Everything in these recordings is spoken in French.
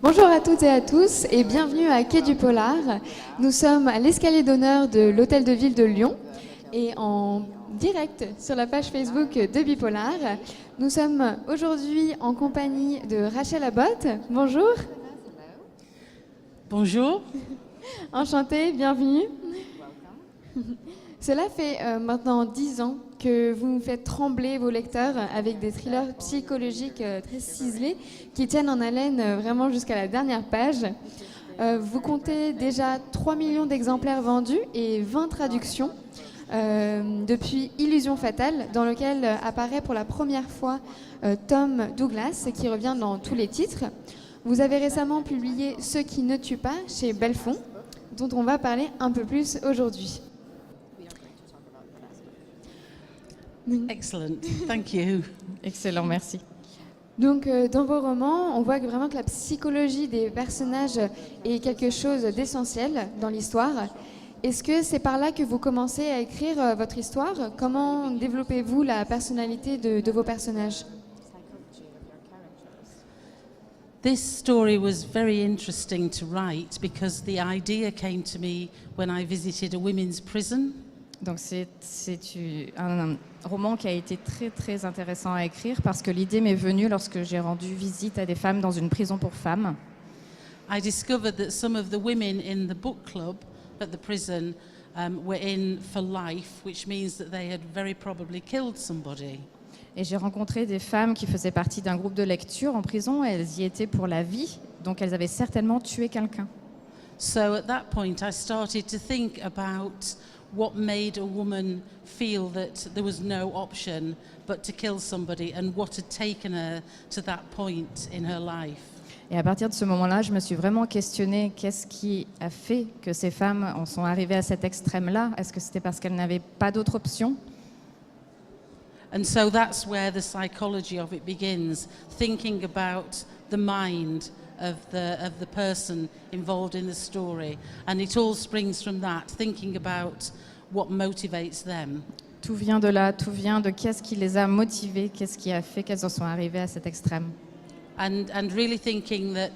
Bonjour à toutes et à tous et bienvenue à Quai du Polar. Nous sommes à l'escalier d'honneur de l'Hôtel de Ville de Lyon et en direct sur la page Facebook de BePolar. Nous sommes aujourd'hui en compagnie de Rachel Abbott. Bonjour. Bonjour. Enchantée, bienvenue. Cela fait maintenant 10 ans que vous faites trembler vos lecteurs avec des thrillers psychologiques très ciselés qui tiennent en haleine vraiment jusqu'à la dernière page. Vous comptez déjà 3 millions d'exemplaires vendus et 20 traductions depuis Illusion fatale, dans lequel apparaît pour la première fois Tom Douglas, qui revient dans tous les titres. Vous avez récemment publié Ce qui ne tue pas chez Belfond, dont on va parler un peu plus aujourd'hui. Excellent, thank you. Excellent, merci. Donc, dans vos romans, on voit vraiment que la psychologie des personnages est quelque chose d'essentiel dans l'histoire. Est-ce que c'est par là que vous commencez à écrire votre histoire? Comment développez-vous la personnalité de vos personnages? This story was very interesting to write because the idea came to me when I visited a women's prison. Donc c'est un roman qui a été très très intéressant à écrire parce que l'idée m'est venue lorsque j'ai rendu visite à des femmes dans une prison pour femmes. I discovered that some of the women in the book club at the prison were in for life, which means that they had very probably killed somebody. Et j'ai rencontré des femmes qui faisaient partie d'un groupe de lecture en prison et elles y étaient pour la vie, donc elles avaient certainement tué quelqu'un. So at that point I started to think about what made a woman feel that there was no option but to kill somebody and what had taken her to that point in her life. Et à partir de ce moment-là, je me suis vraiment questionnée qu'est-ce qui a fait que ces femmes en sont arrivées à cet extrême-là? Est-ce que c'était parce qu'elles n'avaient pas d'autre option? And so that's where the psychology of it begins, thinking about the mind of the person involved in the story. And it all springs from that, thinking about what motivates them. Tout vient de là, tout vient de qu'est-ce qui les a motivées, qu'est-ce qui a fait qu'elles en sont arrivées à cet extrême. And really thinking that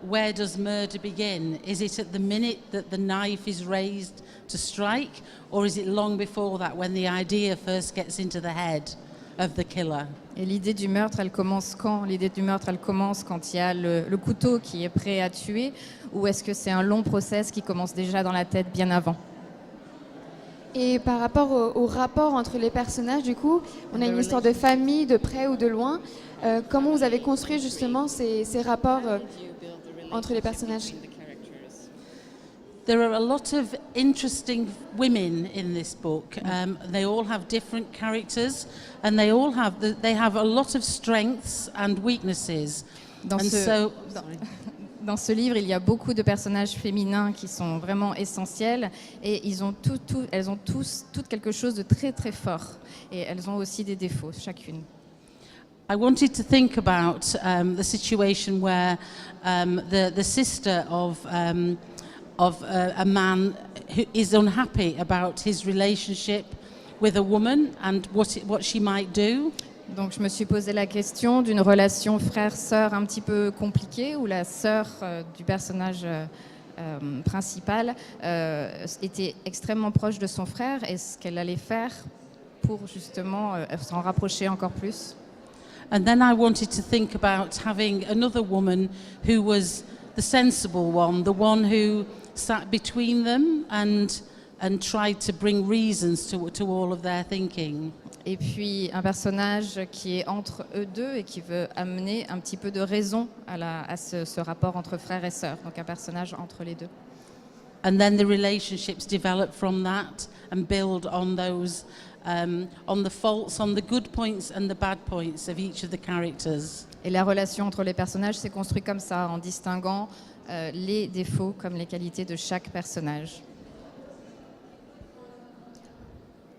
where does murder begin? Is it at the minute that the knife is raised to strike, or is it long before that when the idea first gets into the head of the killer? Et l'idée du meurtre, elle commence quand? L'idée du meurtre, elle commence quand il y a le couteau qui est prêt à tuer, ou est-ce que c'est un long process qui commence déjà dans la tête bien avant? Et par rapport au rapport entre les personnages, du coup, on a une histoire de famille, de près ou de loin. Comment vous avez construit justement ces rapports entre les personnages? There are a lot of interesting women in this book. They all have different characters, and they have a lot of strengths and weaknesses. Dans ce livre, il y a beaucoup de personnages féminins qui sont vraiment essentiels et elles ont toutes quelque chose de très très fort. Et elles ont aussi des défauts, chacune. I wanted to think about the situation where the sister of a man who is unhappy about his relationship with a woman and what she might do. Donc je me suis posé la question d'une relation frère-sœur un petit peu compliquée où la sœur du personnage principal était extrêmement proche de son frère et ce qu'elle allait faire pour justement s'en rapprocher encore plus. And then I wanted to think about having another woman who was the sensible one, the one who sat between them and tried to bring reasons to all of their thinking. Et puis un personnage qui est entre eux deux et qui veut amener un petit peu de raison à ce rapport entre frères et sœurs. Donc un personnage entre les deux. And then the relationships develop from that and build on those, on the faults, on the good points and the bad points of each of the characters. Et la relation entre les personnages s'est construite comme ça, en distinguant les défauts comme les qualités de chaque personnage.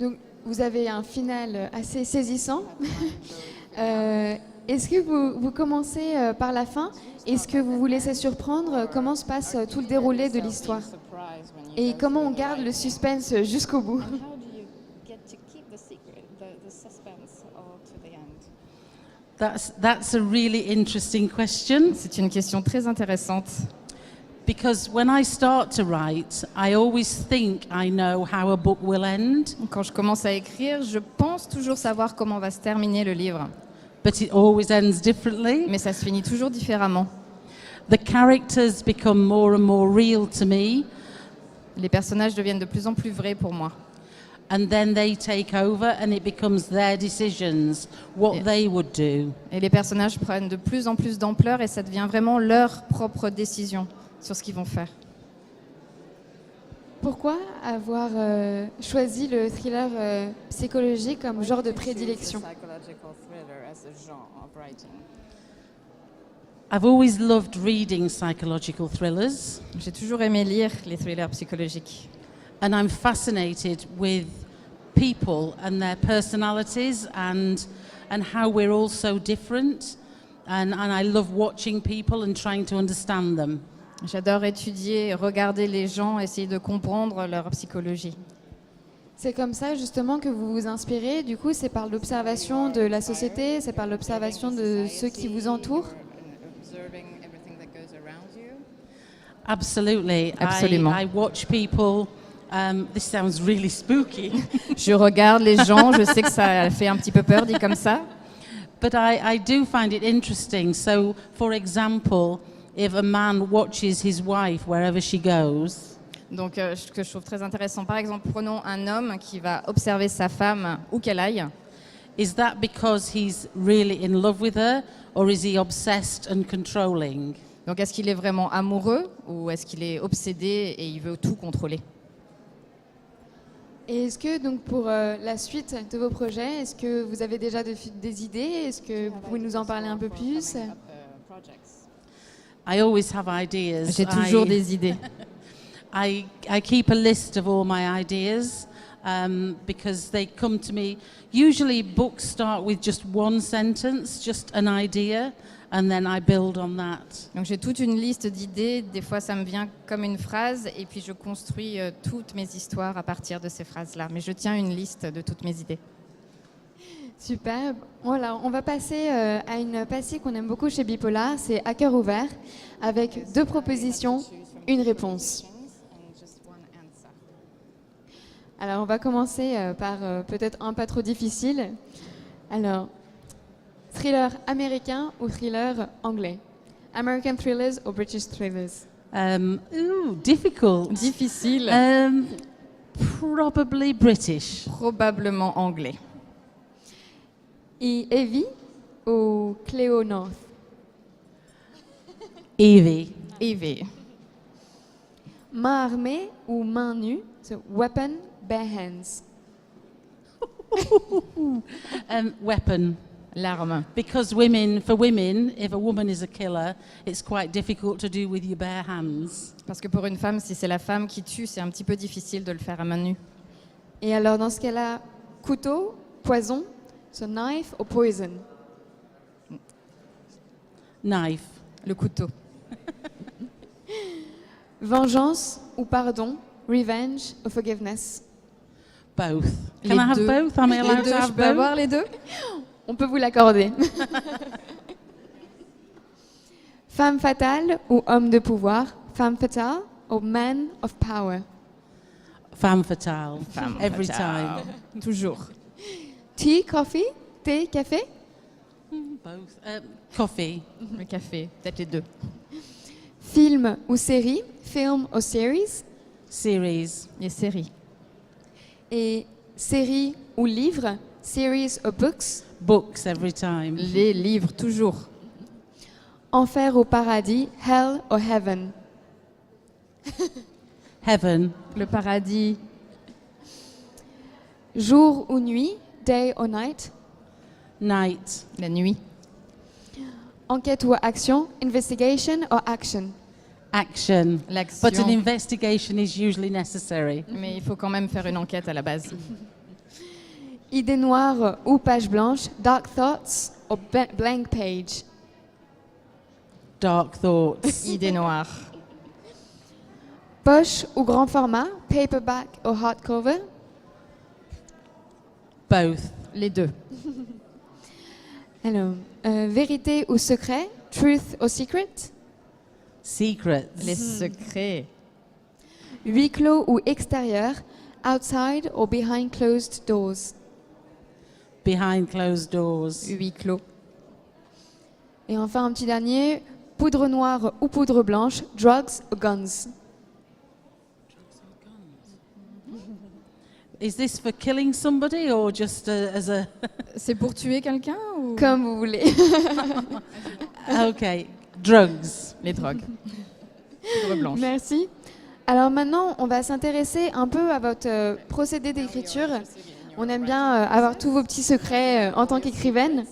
Donc, vous avez un final assez saisissant. Est-ce que vous commencez par la fin? Est-ce que vous vous laissez surprendre? Comment se passe tout le déroulé de l'histoire? Et comment on garde le suspense jusqu'au bout? That's a really interesting question, C'est une question très intéressante. because when I start to write, I always think I know how a book will end, Quand je commence à écrire, je pense toujours savoir comment va se terminer le livre, but it always ends differently. mais ça se finit toujours différemment. The characters become more and more real to me, Les personnages deviennent de plus en plus vrais pour moi. and then they take over and it becomes their decisions, what Yeah. they would do. Et les personnages prennent de plus en plus d'ampleur et ça devient vraiment leur propre décision sur ce qu'ils vont faire. Pourquoi avoir choisi le thriller psychologique comme genre de prédilection? I've always loved reading psychological thrillers, J'ai toujours aimé lire les thrillers psychologiques. and I'm fascinated with people and their personalities and how we're all so different, and I love watching people and trying to understand them. J'adore étudier, regarder les gens, essayer de comprendre leur psychologie. C'est comme ça justement que vous vous inspirez. Du coup, c'est par l'observation de la société, c'est par l'observation de ceux qui vous entourent. Absolutely. Absolument. I watch people. This sounds really spooky, Je regarde les gens, je sais que ça fait un petit peu peur dit comme ça, but I do find it interesting. So, for example, if a man watches his wife wherever she goes, donc ce que je trouve très intéressant. Par exemple, prenons un homme qui va observer sa femme où qu'elle aille. is that because he's really in love with her, or is he obsessed and controlling? Donc est-ce qu'il est vraiment amoureux ou est-ce qu'il est obsédé et il veut tout contrôler? Et est-ce que donc pour la suite de vos projets, est-ce que vous avez déjà des idées? Est-ce que vous pouvez nous en parler un peu plus? I always have ideas. J'ai toujours des idées. I keep a list of all my ideas because they come to me. Usually books start with just one sentence, just an idea, and then I build on that. Donc j'ai toute une liste d'idées, des fois ça me vient comme une phrase et puis je construis toutes mes histoires à partir de ces phrases-là. Mais je tiens une liste de toutes mes idées. Super. Voilà, on va passer à une partie qu'on aime beaucoup chez BePolar, c'est à cœur ouvert, avec 2 propositions, une réponse. Alors on va commencer par peut-être un pas trop difficile. Alors, thriller américain ou thriller anglais? American thrillers ou British thrillers? Difficult. Difficile, Probably British. probablement anglais. Et Evie ou Cléo North? Evie. Evie. Main armée ou main nue? So, weapon, bare hands. Weapon. L'arme. Because for women, if a woman is a killer, it's quite difficult to do with your bare hands. Parce que pour une femme, si c'est la femme qui tue, c'est un petit peu difficile de le faire à main nue. Et alors dans ce cas-là, couteau, poison, so knife ou poison? Knife. Le couteau. Vengeance ou pardon, revenge ou forgiveness? Both. Les Can I have deux. both? Am I Les allowed deux, to je have peux both? avoir les deux? On peut vous l'accorder. Femme fatale ou homme de pouvoir? Femme fatale ou man of power? Femme fatale. Femme Every fatale. time. Toujours. Tea, coffee, thé, café? Both. Coffee. Le café, peut-être les deux. Film ou série? Film ou series? Series. Les séries. Et série ou livre? Series ou books? Books every time. Les livres, toujours. Enfer ou paradis? Hell ou heaven? Heaven. Le paradis. Jour ou nuit? Day or night? Night. La nuit. Enquête ou action? Investigation or action? Action. L'action. But an investigation is usually necessary. Mais il faut quand même faire une enquête à la base. Idée noire ou page blanche? Dark thoughts ou blank page? Dark thoughts. Idée noire. Poche ou grand format? Paperback ou hardcover? Both. Les deux. Alors, vérité ou secret, truth or secret, Secrets. Les secrets. huis clos ou extérieur, outside or behind closed doors. Behind closed doors. Huis clos. Et enfin, un petit dernier, poudre noire ou poudre blanche, drugs or guns. Is this for killing somebody or just as a... C'est pour tuer quelqu'un ou Comme vous voulez. Okay, drugs. les drogues? Poudre blanche. Merci. Alors maintenant, on va s'intéresser un peu à votre procédé d'écriture. On aime bien avoir tous vos petits secrets en tant qu'écrivaine.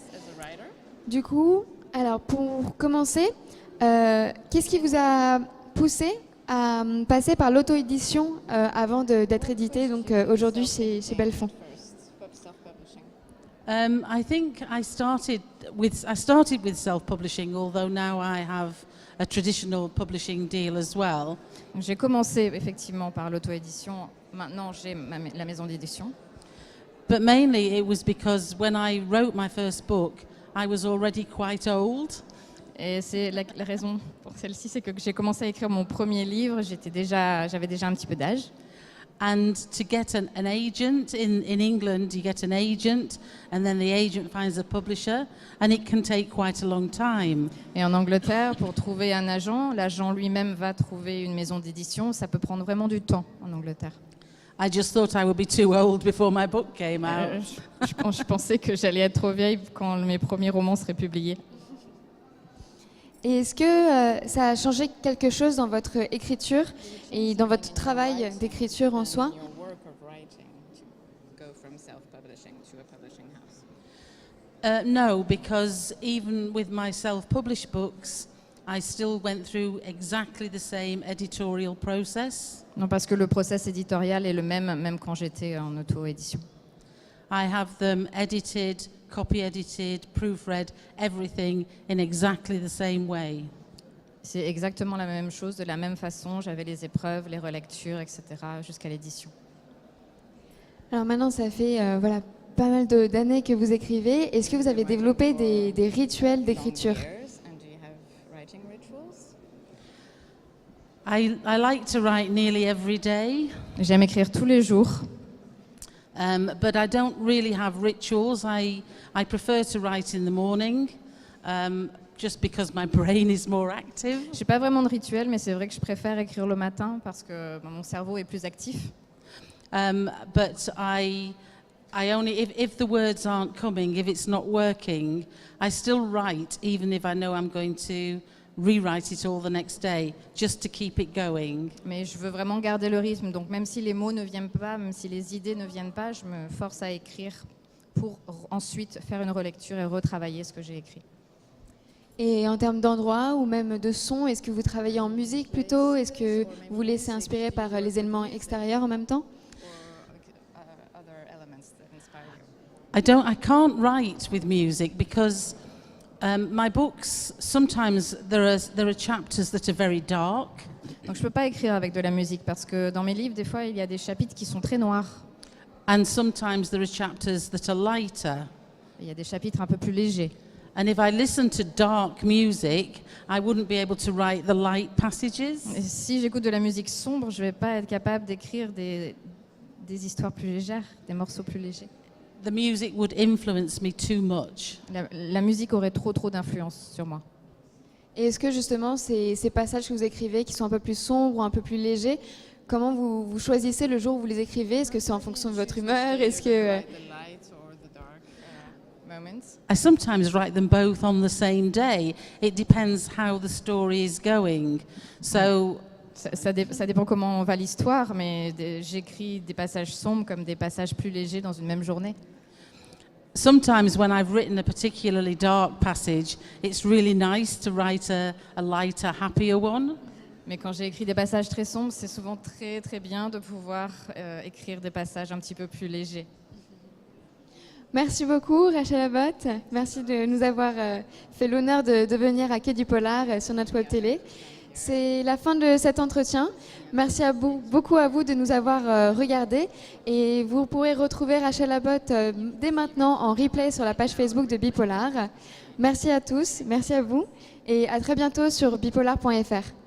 Du coup, alors pour commencer, qu'est-ce qui vous a poussé à passer par l'auto-édition avant d'être édité, donc aujourd'hui chez Belfond? I think I started with self-publishing, although now I have a traditional publishing deal as well. J'ai commencé effectivement par l'auto-édition. Maintenant, j'ai la maison d'édition. But mainly it was because when I wrote my first book, I was already quite old. Et c'est la raison pour celle-ci, c'est que j'ai commencé à écrire mon premier livre. J'avais déjà un petit peu d'âge. And to get an agent in England, you get an agent, and then the agent finds a publisher, and it can take quite a long time. Et en Angleterre, pour trouver un agent, l'agent lui-même va trouver une maison d'édition. Ça peut prendre vraiment du temps en Angleterre. I just thought I would be too old before my book came out. Je pensais que j'allais être trop vieille quand mes premiers romans seraient publiés. Et est-ce que ça a changé quelque chose dans votre écriture et dans votre travail d'écriture en soi? No, because even with my self-published books, I still went through exactly the same editorial process. Non, parce que le process éditorial est le même quand j'étais en auto-édition. I have them edited, copy-edited, proofread, everything in exactly the same way. C'est exactement la même chose, de la même façon. J'avais les épreuves, les relectures, etc. jusqu'à l'édition. Alors maintenant, ça fait pas mal d'années que vous écrivez. Est-ce que vous avez développé des rituels d'écriture? I like to write nearly every day, J'aime écrire tous les jours, but I don't really have rituals. I prefer to write in the morning, just because my brain is more active. Je n'ai pas vraiment de rituel, mais c'est vrai que je préfère écrire le matin parce que mon cerveau est plus actif. But I only, if the words aren't coming, if it's not working, I still write, even if I know I'm going to rewrite it all the next day, just to keep it going. Mais je veux vraiment garder le rythme, donc même si les mots ne viennent pas, même si les idées ne viennent pas, je me force à écrire pour ensuite faire une relecture et retravailler ce que j'ai écrit. Et en termes d'endroit ou même de son, est-ce que vous travaillez en musique plutôt? Est-ce que vous vous laissez inspirer par les éléments extérieurs en même temps? I can't write with music because my books, sometimes there are chapters that are very dark. Donc je peux pas écrire avec de la musique parce que dans mes livres, des fois, il y a des chapitres qui sont très noirs. And sometimes there are chapters that are lighter. Il y a des chapitres un peu plus légers. And if I listen to dark music, I wouldn't be able to write the light passages. Et si j'écoute de la musique sombre, je vais pas être capable d'écrire des histoires plus légères, des morceaux plus légers. The music would influence me too much. La musique aurait trop d'influence sur moi. Et est-ce que justement ces passages que vous écrivez qui sont un peu plus sombres ou un peu plus légers, comment vous choisissez le jour où vous les écrivez? Est-ce que c'est en fonction de votre humeur? Est-ce que I sometimes write them both on the same day. It depends how the story is going. So ça dépend comment va l'histoire, mais j'écris des passages sombres comme des passages plus légers dans une même journée. sometimes when I've written a particularly dark passage, it's really nice to write a lighter, happier one. Mais quand j'ai écrit des passages très sombres, c'est souvent très bien de pouvoir écrire des passages un petit peu plus légers. Merci beaucoup Rachel Abbott. Merci de nous avoir fait l'honneur de venir à Quai du Polar sur notre web télé. C'est la fin de cet entretien. Merci beaucoup à vous de nous avoir regardés. Et vous pourrez retrouver Rachel Abbott dès maintenant en replay sur la page Facebook de BePolar. Merci à tous, merci à vous et à très bientôt sur bepolar.fr.